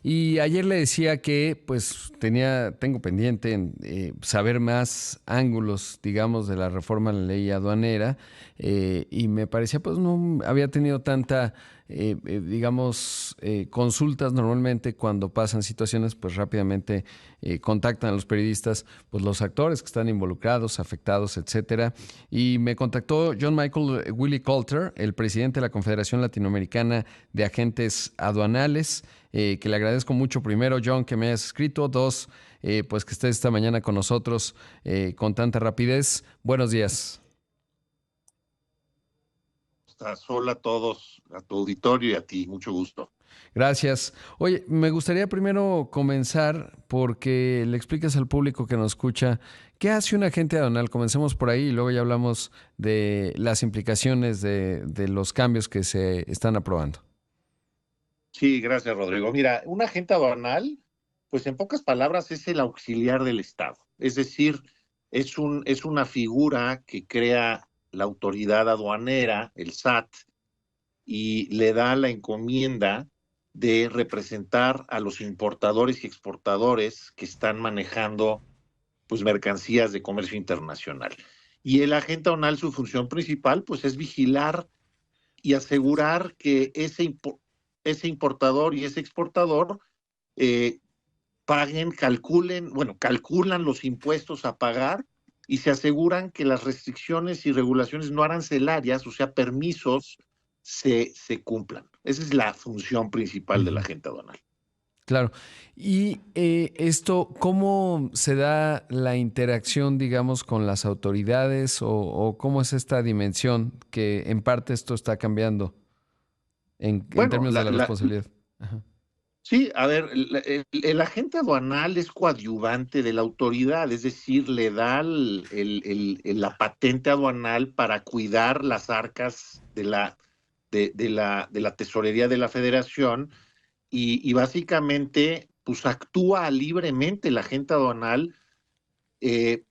Y ayer le decía que pues tengo pendiente en, saber más ángulos, digamos, de la reforma a la ley aduanera, y me parecía pues no había tenido tanta, digamos, consultas. Normalmente cuando pasan situaciones pues rápidamente contactan a los periodistas, pues los actores que están involucrados, afectados, etcétera. Y me contactó John Michael Willie Coulter, el presidente de la Confederación Latinoamericana de Agentes Aduanales, que le agradezco mucho, primero, John, que me hayas escrito; dos, pues que estés esta mañana con nosotros con tanta rapidez. Buenos días. Hola a todos, a tu auditorio y a ti, mucho gusto. Gracias. Oye, me gustaría primero comenzar porque le explicas al público que nos escucha qué hace un agente aduanal. Comencemos por ahí y luego ya hablamos de las implicaciones de los cambios que se están aprobando. Sí, gracias, Rodrigo. Mira, un agente aduanal, pues en pocas palabras, es el auxiliar del Estado. Es decir, es una figura que crea la autoridad aduanera, el SAT, y le da la encomienda de representar a los importadores y exportadores que están manejando pues mercancías de comercio internacional. Y el agente aduanal, su función principal, pues es vigilar y asegurar que ese importador y ese exportador eh, calculan los impuestos a pagar y se aseguran que las restricciones y regulaciones no arancelarias, o sea, permisos, se cumplan. Esa es la función principal del Ujú. agente aduanal. Claro. Y esto, ¿cómo se da la interacción, digamos, con las autoridades o cómo es esta dimensión que en parte esto está cambiando en Bueno, términos de la responsabilidad? Ajá. sí, a ver, el agente aduanal es coadyuvante de la autoridad, es decir, le da la patente aduanal para cuidar las arcas de la tesorería de la federación y básicamente pues actúa libremente el agente aduanal. eh,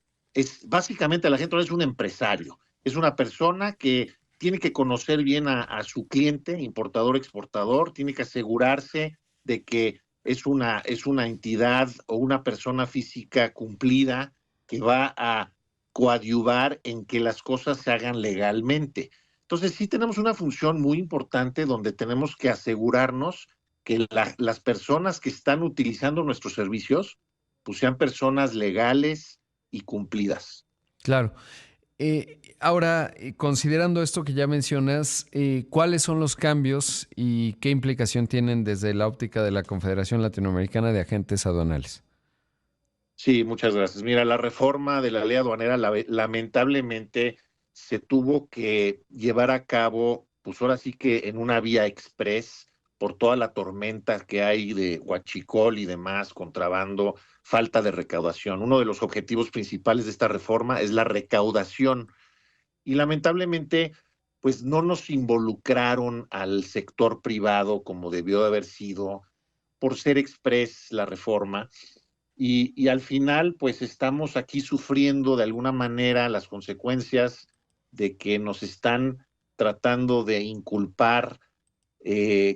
Básicamente el agente aduanal es un empresario, es una persona que tiene que conocer bien a su cliente, importador, exportador, tiene que asegurarse de que es una entidad o una persona física cumplida que va a coadyuvar en que las cosas se hagan legalmente. Entonces sí tenemos una función muy importante donde tenemos que asegurarnos que las personas que están utilizando nuestros servicios pues sean personas legales y cumplidas. Claro. Ahora, considerando esto que ya mencionas, ¿cuáles son los cambios y qué implicación tienen desde la óptica de la Confederación Latinoamericana de Agentes Aduanales? Sí, muchas gracias. Mira, la reforma de la ley aduanera lamentablemente se tuvo que llevar a cabo, pues ahora sí que en una vía express, por toda la tormenta que hay de huachicol y demás, contrabando, falta de recaudación. Uno de los objetivos principales de esta reforma es la recaudación y lamentablemente, pues no nos involucraron al sector privado como debió de haber sido por ser express la reforma y al final, pues estamos aquí sufriendo de alguna manera las consecuencias de que nos están tratando de inculpar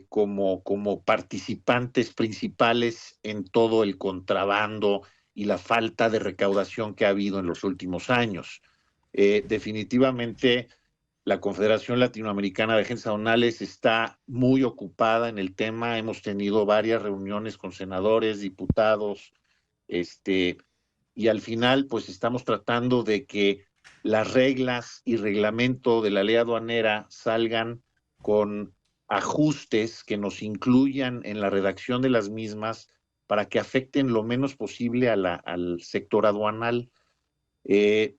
como participantes principales en todo el contrabando y la falta de recaudación que ha habido en los últimos años. Definitivamente la Confederación Latinoamericana de Agentes Aduanales está muy ocupada en el tema. Hemos tenido varias reuniones con senadores, diputados, este, y al final, pues estamos tratando de que las reglas y reglamento de la ley aduanera salgan con ajustes que nos incluyan en la redacción de las mismas para que afecten lo menos posible al sector aduanal. Eh,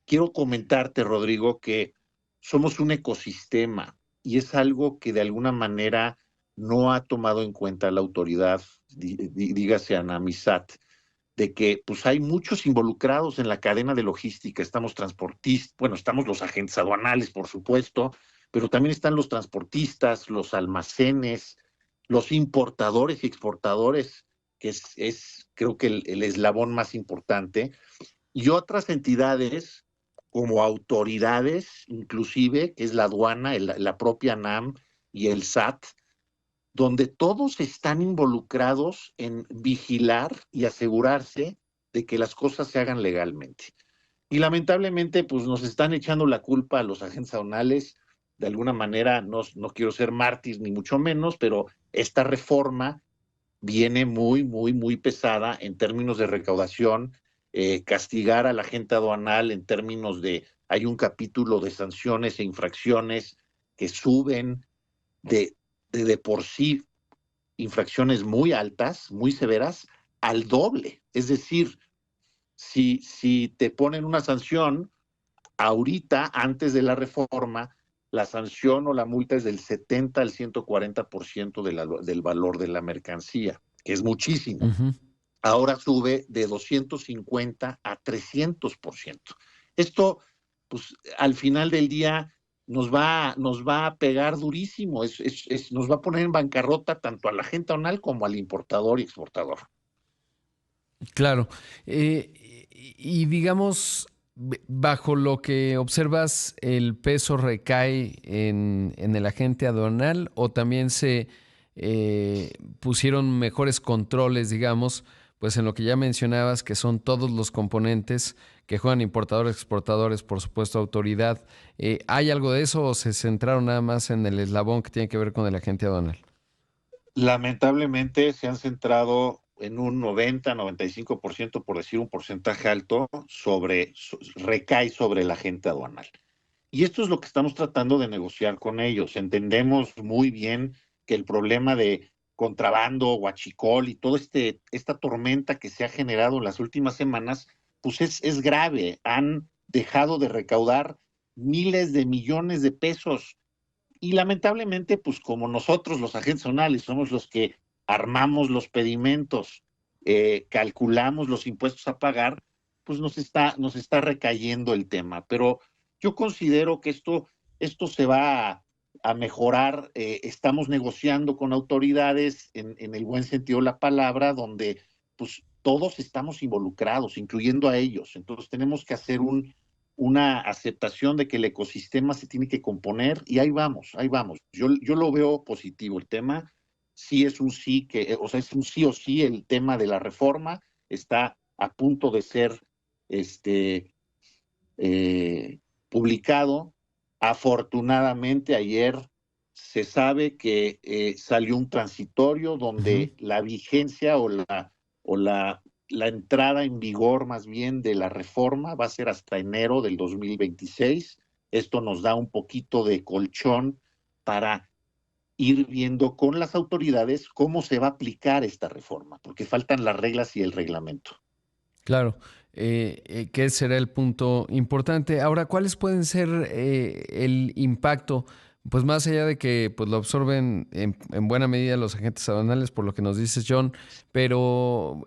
Quiero comentarte, Rodrigo, que somos un ecosistema y es algo que de alguna manera no ha tomado en cuenta la autoridad, dígase ANAMISAT, de que pues hay muchos involucrados en la cadena de logística. Estamos transportistas, bueno, estamos los agentes aduanales, por supuesto, pero también están los transportistas, los almacenes, los importadores y exportadores, que es creo que el eslabón más importante, y otras entidades como autoridades, inclusive, que es la aduana, la propia NAM y el SAT, donde todos están involucrados en vigilar y asegurarse de que las cosas se hagan legalmente. Y lamentablemente, pues nos están echando la culpa a los agentes aduanales. De alguna manera, no quiero ser mártir ni mucho menos, pero esta reforma viene muy, muy, muy pesada en términos de recaudación, castigar a la agente aduanal en términos de, hay un capítulo de sanciones e infracciones que suben de, de por sí infracciones muy altas, muy severas, al doble. Es decir, si te ponen una sanción, ahorita, antes de la reforma, la sanción o la multa es del 70 al 140% del valor de la mercancía, que es muchísimo. Ujú. Ahora sube de 250 a 300%. Esto, pues, al final del día nos va a pegar durísimo, nos va a poner en bancarrota tanto a la gente aduanal como al importador y exportador. Claro. Y digamos, bajo lo que observas, ¿el peso recae en el agente aduanal o también se pusieron mejores controles, digamos, pues en lo que ya mencionabas, que son todos los componentes que juegan importadores, exportadores, por supuesto, autoridad? ¿Hay algo de eso o se centraron nada más en el eslabón que tiene que ver con el agente aduanal? Lamentablemente se han centrado en un 90-95%, por decir un porcentaje alto, recae sobre la agente aduanal. Y esto es lo que estamos tratando de negociar con ellos. Entendemos muy bien que el problema de contrabando, huachicol y toda esta tormenta que se ha generado en las últimas semanas, pues es grave. Han dejado de recaudar miles de millones de pesos y lamentablemente, pues como nosotros, los agentes zonales, somos los que armamos los pedimentos, calculamos los impuestos a pagar, pues nos está recayendo el tema. Pero yo considero que esto se va a mejorar. Estamos negociando con autoridades en el buen sentido de la palabra, donde pues todos estamos involucrados, incluyendo a ellos. Entonces tenemos que hacer una aceptación de que el ecosistema se tiene que componer y ahí vamos, ahí vamos. Yo lo veo positivo. El tema sí es un sí, o sea, es un sí o sí el tema de la reforma, está a punto de ser este, publicado. Afortunadamente ayer se sabe que salió un transitorio Ujú. donde la vigencia o la entrada en vigor más bien de la reforma va a ser hasta enero del 2026. Esto nos da un poquito de colchón para ir viendo con las autoridades cómo se va a aplicar esta reforma, porque faltan las reglas y el reglamento. Claro, ¿qué será el punto importante? Ahora, ¿cuáles pueden ser el impacto? Pues más allá de que pues, lo absorben en buena medida los agentes aduanales, por lo que nos dices, John, pero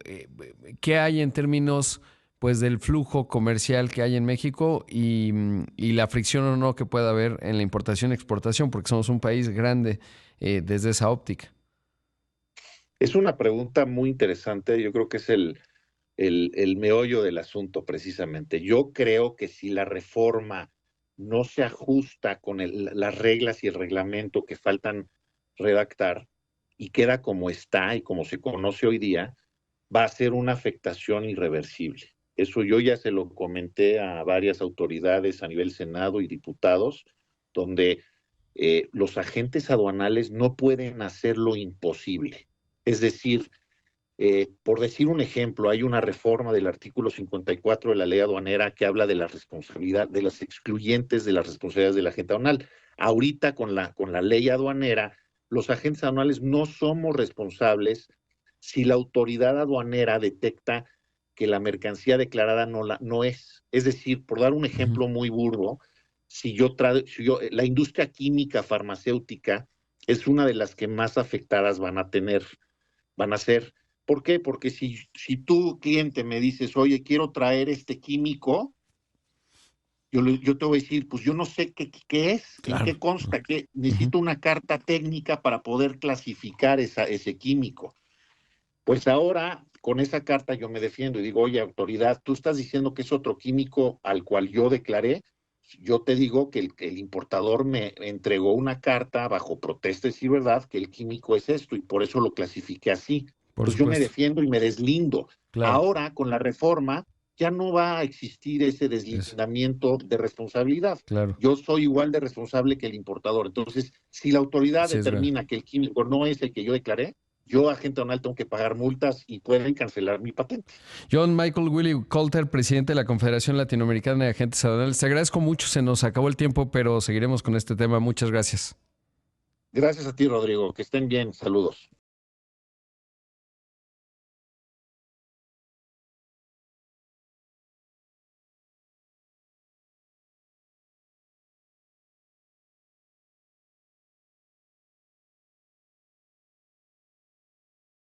¿qué hay en términos pues del flujo comercial que hay en México y la fricción o no que pueda haber en la importación y exportación? Porque somos un país grande desde esa óptica. Es una pregunta muy interesante, yo creo que es el meollo del asunto precisamente. Yo creo que si la reforma no se ajusta con las reglas y el reglamento que faltan redactar y queda como está y como se conoce hoy día, va a ser una afectación irreversible. Eso yo ya se lo comenté a varias autoridades a nivel Senado y diputados, donde los agentes aduanales no pueden hacer lo imposible. Es decir, por decir un ejemplo, hay una reforma del artículo 54 de la ley aduanera que habla de la responsabilidad, de las excluyentes de las responsabilidades del agente aduanal. Ahorita con la ley aduanera, los agentes aduanales no somos responsables si la autoridad aduanera detecta que la mercancía declarada no es. Es decir, por dar un Ujú. ejemplo muy burdo, la industria química farmacéutica es una de las que más afectadas van a ser. ¿Por qué? Porque si tú, cliente, me dices, oye, quiero traer este químico, yo te voy a decir, pues yo no sé qué es, en Claro. qué consta, que Ujú. necesito una carta técnica para poder clasificar ese químico. Pues ahora, con esa carta yo me defiendo y digo, oye, autoridad, tú estás diciendo que es otro químico al cual yo declaré, Yo te digo que el importador me entregó una carta bajo protesta, es decir, verdad, que el químico es esto y por eso lo clasifiqué así. Por Entonces yo me supuesto. defiendo y me deslindo. Claro. Ahora, con la reforma, ya no va a existir ese Eso. deslindamiento de responsabilidad. Claro. Yo soy igual de responsable que el importador. Entonces, si la autoridad Así es, güey. determina que el químico no es el que yo declaré, yo, agente aduanal, tengo que pagar multas y pueden cancelar mi patente. John Michael Willie Coulter, presidente de la Confederación Latinoamericana de Agentes Aduanales. Te agradezco mucho, se nos acabó el tiempo, pero seguiremos con este tema. Muchas gracias. Gracias a ti, Rodrigo. Que estén bien. Saludos.